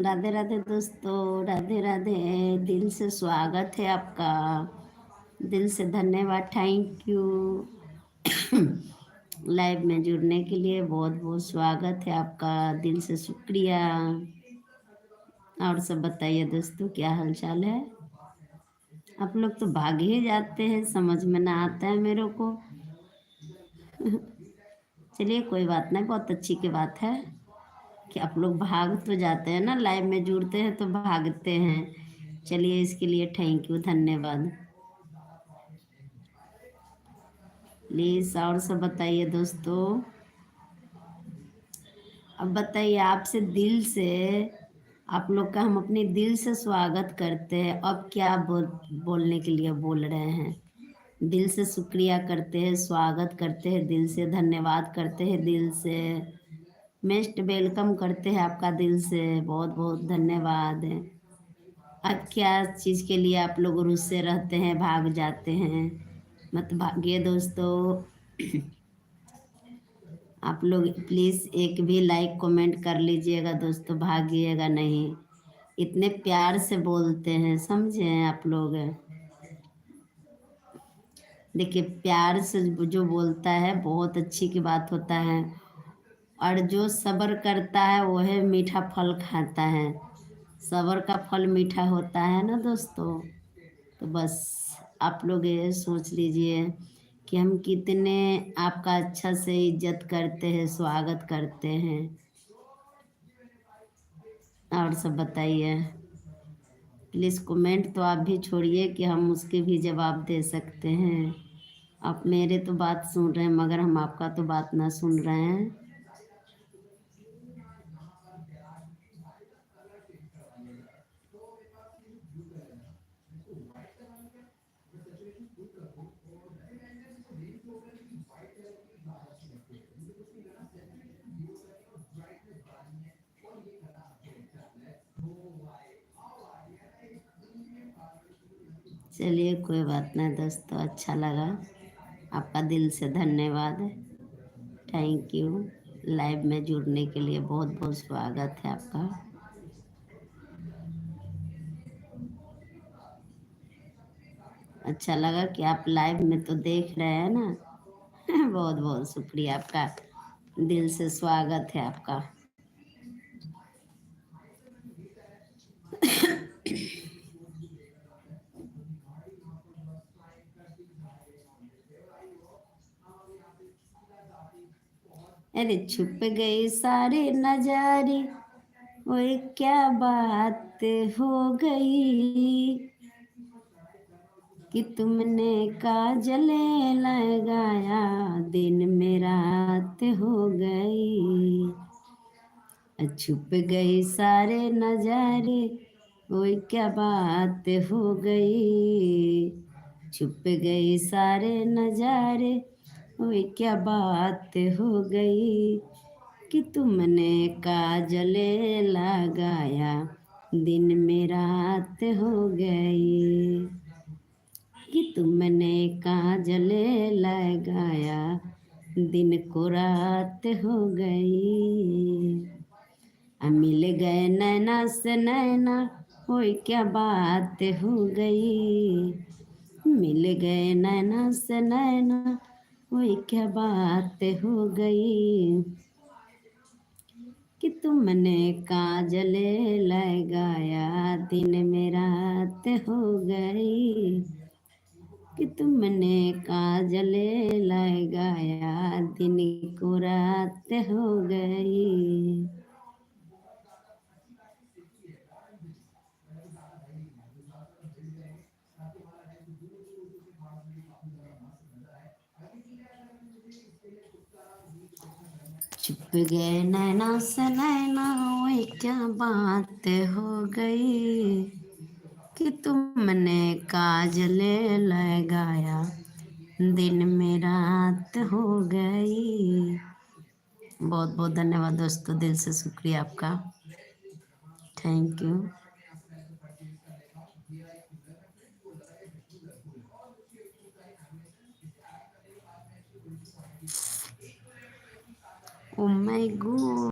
राधे राधे दोस्तों, राधे राधे। दिल से स्वागत है आपका। दिल से धन्यवाद, थैंक यू। लाइव में जुड़ने के लिए बहुत बहुत स्वागत है आपका, दिल से शुक्रिया। और सब बताइए दोस्तों, क्या हाल चाल है? आप लोग तो भाग ही जाते हैं, समझ में ना आता है मेरे को। चलिए कोई बात नहीं, बहुत अच्छी की बात है कि आप लोग भाग तो जाते हैं ना, लाइव में जुड़ते हैं तो भागते हैं। चलिए इसके लिए थैंक यू, धन्यवाद। प्लीज़ और सब बताइए दोस्तों। अब बताइए, आपसे दिल से आप लोग का हम अपने दिल से स्वागत करते हैं। अब क्या बोलने के लिए बोल रहे हैं? दिल से शुक्रिया करते हैं, स्वागत करते हैं, दिल से धन्यवाद करते हैं, दिल से मोस्ट वेलकम करते हैं आपका, दिल से बहुत बहुत धन्यवाद। अब क्या चीज़ के लिए आप लोग रुस्से रहते हैं, भाग जाते हैं? मत भागिए दोस्तों। आप लोग प्लीज़ एक भी लाइक कमेंट कर लीजिएगा दोस्तों, भागिएगा नहीं। इतने प्यार से बोलते हैं, समझे आप लोग। देखिए, प्यार से जो बोलता है बहुत अच्छी की बात होता है, और जो सब्र करता है वह मीठा फल खाता है। सब्र का फल मीठा होता है ना दोस्तों। तो बस आप लोग ये सोच लीजिए कि हम कितने आपका अच्छा से इज्जत करते हैं, स्वागत करते हैं। और सब बताइए। प्लीज़ कमेंट तो आप भी छोड़िए कि हम उसके भी जवाब दे सकते हैं। आप मेरे तो बात सुन रहे हैं, मगर हम आपका तो बात ना सुन रहे हैं। चलिए कोई बात नहीं दोस्तों, अच्छा लगा। आपका दिल से धन्यवाद, थैंक यू। लाइव में जुड़ने के लिए बहुत बहुत स्वागत है आपका। अच्छा लगा कि आप लाइव में तो देख रहे हैं ना। बहुत बहुत शुक्रिया आपका, दिल से स्वागत है आपका। अरे छुप गए सारे नजारे, ओए क्या बात हो गई कि तुमने काजल लगाया, दिन में रात हो गई। छुप गई सारे नजारे, ओए क्या बात हो गई। छुप गई सारे नजारे, ओए क्या बात हो गई कि तुमने काजल लगाया, दिन में रात हो गई। कि तुमने काजल लगाया, दिन को रात हो गई। मिल गए नैना से नैना, ओए क्या बात हो गई। मिल गए नैना से नैना, ओए क्या बात हो गई कि तुमने काजल लगाया, दिन में रात हो गई। कि तुमने काजल लगाया, दिन को रात हो गई। छुप गए नैना से नैना, ओए क्या बात हो गई कि तुमने काजल लगाया, दिन में रात हो गई। बहुत बहुत धन्यवाद दोस्तों, दिल से शुक्रिया आपका, thank you. Oh my God.